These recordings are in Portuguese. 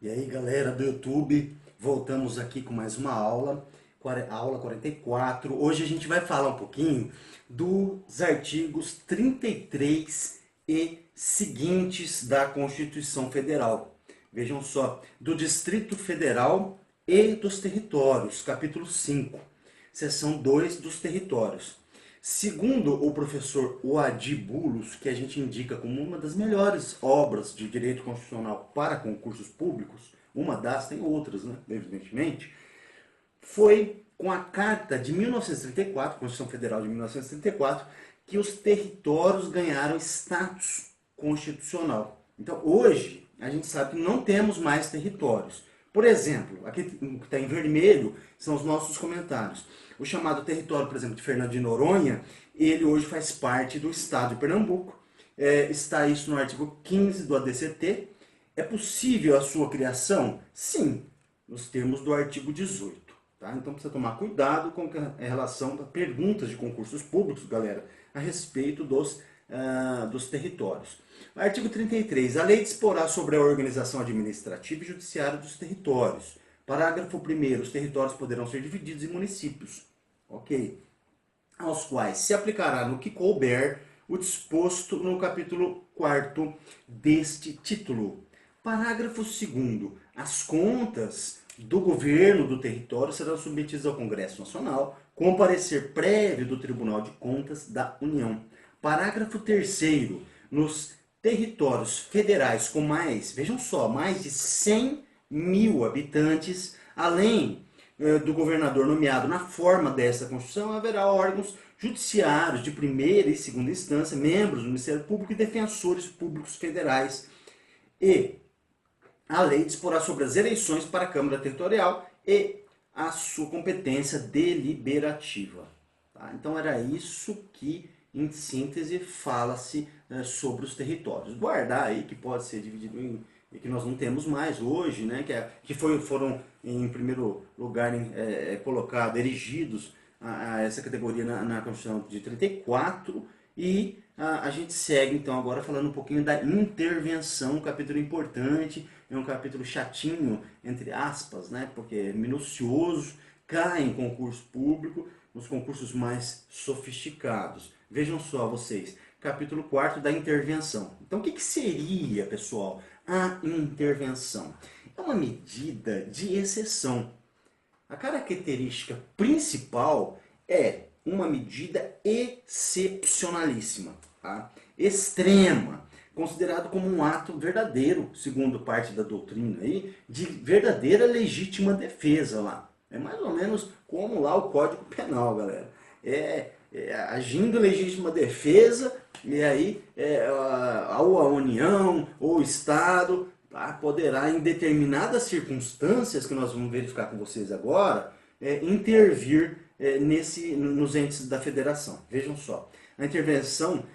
E aí, galera do YouTube, voltamos aqui com mais uma aula, aula 44. Hoje a gente vai falar um pouquinho dos artigos 33 e seguintes da Constituição Federal. Vejam só, do Distrito Federal e dos territórios, capítulo 5, seção 2 dos territórios. Segundo o professor Oadi Bulos, que a gente indica como uma das melhores obras de direito constitucional para concursos públicos, uma das, tem outras, né, evidentemente, foi com a Carta de 1934, Constituição Federal de 1934, que os territórios ganharam status constitucional. Então, hoje, a gente sabe que não temos mais territórios. Por exemplo, aqui que está em vermelho são os nossos comentários. O chamado território, por exemplo, de Fernando de Noronha, ele hoje faz parte do estado de Pernambuco. Está isso no artigo 15 do ADCT. É possível a sua criação? Sim, nos termos do artigo 18. Tá? Então precisa tomar cuidado com a relação das perguntas de concursos públicos, galera, a respeito dos territórios. Artigo 33. A lei disporá sobre a organização administrativa e judiciária dos territórios. Parágrafo 1º. Os territórios poderão ser divididos em municípios, ok? Aos quais se aplicará no que couber o disposto no capítulo 4º deste título. Parágrafo 2º. As contas do governo do território serão submetidas ao Congresso Nacional com parecer prévio do Tribunal de Contas da União. Parágrafo 3º. Nos territórios federais com vejam só, mais de 100 mil habitantes, além do governador nomeado na forma dessa Constituição, haverá órgãos judiciários de primeira e segunda instância, membros do Ministério Público e defensores públicos federais. E a lei disporá sobre as eleições para a Câmara Territorial e a sua competência deliberativa. Tá? Então era isso que, em síntese, fala-se sobre os territórios. Guardar aí que pode ser dividido em que nós não temos mais hoje, né, que foram em primeiro lugar colocados, erigidos a essa categoria na Constituição de 34, e a gente segue então agora falando um pouquinho da intervenção, um capítulo importante, é um capítulo chatinho, entre aspas, né, porque é minucioso, cai em concurso público, nos concursos mais sofisticados. Vejam só vocês, capítulo 4º da intervenção. Então o que seria, pessoal, a intervenção? É uma medida de exceção. A característica principal é uma medida excepcionalíssima, tá? Extrema, considerado como um ato verdadeiro, segundo parte da doutrina aí, de verdadeira legítima defesa lá. É mais ou menos como lá o Código Penal, galera. Agindo em legítima defesa, e aí a União ou o Estado poderá, em determinadas circunstâncias, que nós vamos verificar com vocês agora, intervir nos entes da federação. Vejam só, a intervenção,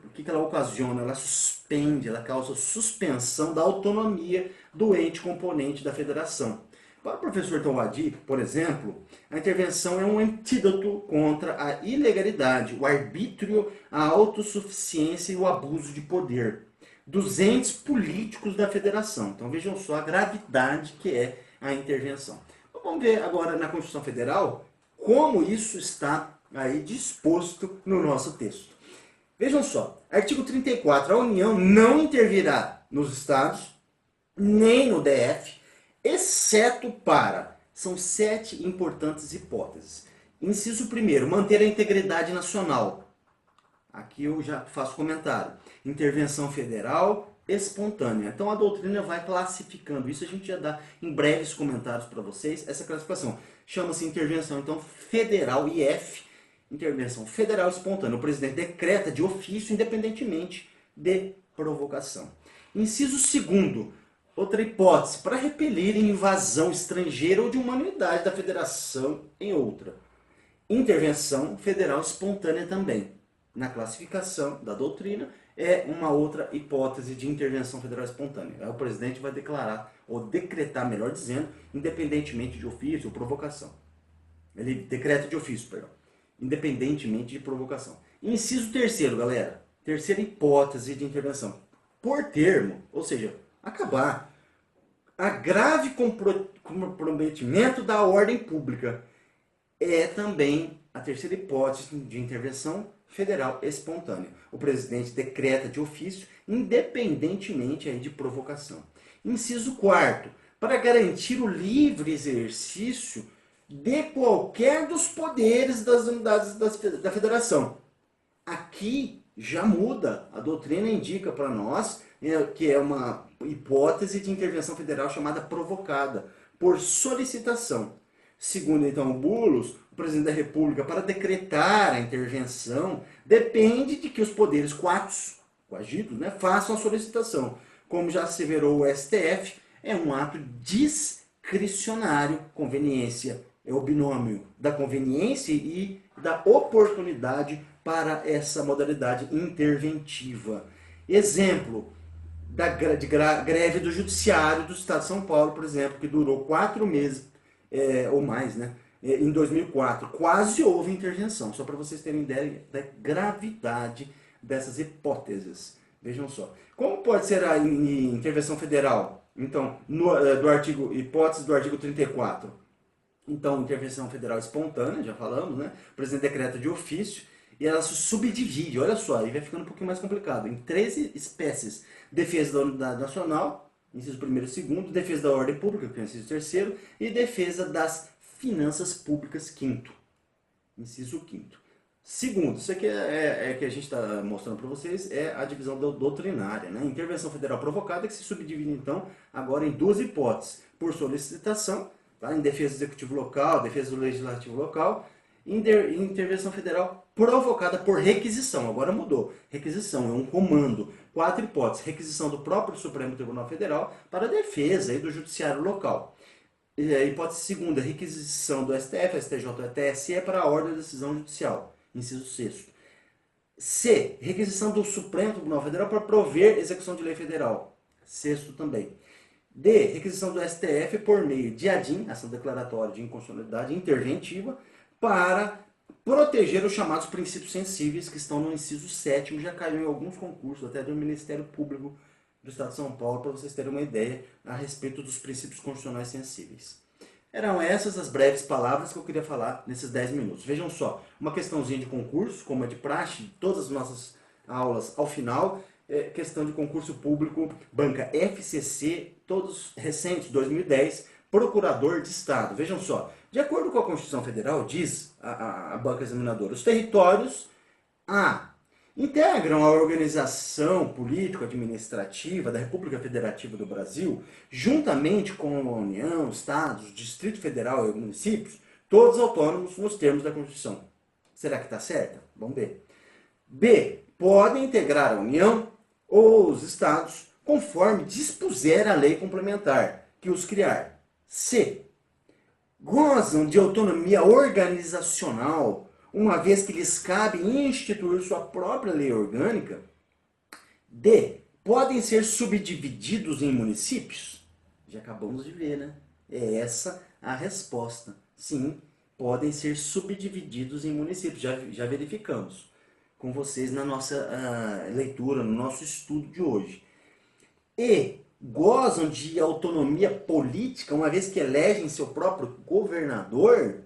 o que ela ocasiona? Ela suspende, ela causa suspensão da autonomia do ente componente da federação. Para o professor Oadi, por exemplo, a intervenção é um antídoto contra a ilegalidade, o arbítrio, a autossuficiência e o abuso de poder dos entes políticos da federação. Então vejam só a gravidade que é a intervenção. Então, vamos ver agora na Constituição Federal como isso está aí disposto no nosso texto. Vejam só, artigo 34, a União não intervirá nos estados, nem no DF, exceto são 7 importantes hipóteses. Inciso 1º, manter a integridade nacional. Aqui eu já faço comentário. Intervenção federal espontânea. Então a doutrina vai classificando isso, a gente já dá em breves comentários para vocês essa classificação. Chama-se intervenção então federal, IF, intervenção federal espontânea. O presidente decreta de ofício independentemente de provocação. Inciso 2º, outra hipótese, para repelir invasão estrangeira ou de uma unidade da federação em outra. Intervenção federal espontânea também. Na classificação da doutrina, é uma outra hipótese de intervenção federal espontânea. Aí o presidente vai declarar, ou decretar, melhor dizendo, independentemente de ofício ou provocação. Ele decreta de ofício, perdão. Independentemente de provocação. Inciso 3º, galera. Terceira hipótese de intervenção. Por termo, ou seja, acabar. a grave comprometimento da ordem pública. É também a terceira hipótese de intervenção federal espontânea. O presidente decreta de ofício, independentemente aí de provocação. Inciso 4º, para garantir o livre exercício de qualquer dos poderes das unidades da federação. Aqui já muda, a doutrina indica para nós que é uma hipótese de intervenção federal chamada provocada, por solicitação. Segundo então o Bulos, o presidente da República, para decretar a intervenção, depende de que os poderes coagidos, façam a solicitação. Como já asseverou o STF, é um ato discricionário, conveniência, é o binômio da conveniência e da oportunidade para essa modalidade interventiva. Exemplo de greve do Judiciário do Estado de São Paulo, por exemplo, que durou 4 meses ou mais, em 2004. Quase houve intervenção, só para vocês terem ideia da gravidade dessas hipóteses. Vejam só. Como pode ser a intervenção federal? Então, hipótese do artigo 34. Então, intervenção federal espontânea, já falamos, O presidente decreta de ofício e ela se subdivide, olha só, aí vai ficando um pouquinho mais complicado, em 13 espécies. Defesa da unidade nacional, inciso 1º e 2º, defesa da ordem pública, que é o inciso 3º, e defesa das finanças públicas, 5º. Inciso 5º. Segundo, isso aqui é que a gente está mostrando para vocês, é a divisão doutrinária. Intervenção federal provocada, que se subdivide então agora em 2 hipóteses. Por solicitação, em defesa do executivo local, defesa do legislativo local, e intervenção federal provocada por requisição. Agora mudou. Requisição é um comando. 4 hipóteses. Requisição do próprio Supremo Tribunal Federal para a defesa do judiciário local. Hipótese 2ª, requisição do STF, STJ e TSE para a ordem da decisão judicial. Inciso 6º. C. Requisição do Supremo Tribunal Federal para prover execução de lei federal. 6º também. D. Requisição do STF por meio de ADIM, ação declaratória de inconstitucionalidade interventiva, para proteger os chamados princípios sensíveis que estão no inciso 7º, já caiu em alguns concursos, até do Ministério Público do Estado de São Paulo, para vocês terem uma ideia a respeito dos princípios constitucionais sensíveis. Eram essas as breves palavras que eu queria falar nesses 10 minutos. Vejam só, uma questãozinha de concurso, como é de praxe, todas as nossas aulas ao final, questão de concurso público, banca FCC, todos recentes, 2010, procurador de Estado. Vejam só, de acordo com a Constituição Federal, diz a banca examinadora, os territórios integram a organização político-administrativa da República Federativa do Brasil, juntamente com a União, Estados, Distrito Federal e municípios, todos autônomos nos termos da Constituição. Será que está certa? Vamos ver. B. Podem integrar a União ou os Estados conforme dispuser a lei complementar que os criar. C. Gozam de autonomia organizacional, uma vez que lhes cabe instituir sua própria lei orgânica. D. Podem ser subdivididos em municípios. Já acabamos de ver, É essa a resposta. Sim, podem ser subdivididos em municípios. Já verificamos com vocês na nossa leitura, no nosso estudo de hoje. E gozam de autonomia política, uma vez que elegem seu próprio governador?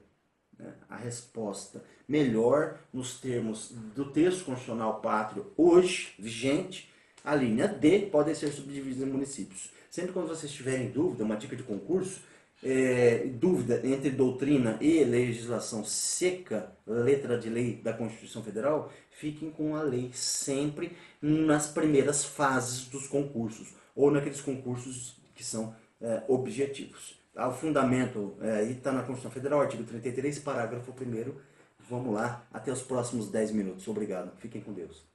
A resposta melhor nos termos do texto constitucional pátrio hoje vigente, a linha D, podem ser subdivididos em municípios. Sempre quando vocês tiverem dúvida, uma dica de concurso, dúvida entre doutrina e legislação seca, letra de lei da Constituição Federal, fiquem com a lei sempre nas primeiras fases dos concursos, ou naqueles concursos que são objetivos. O fundamento está na Constituição Federal, artigo 33, parágrafo 1º. Vamos lá, até os próximos 10 minutos. Obrigado, fiquem com Deus.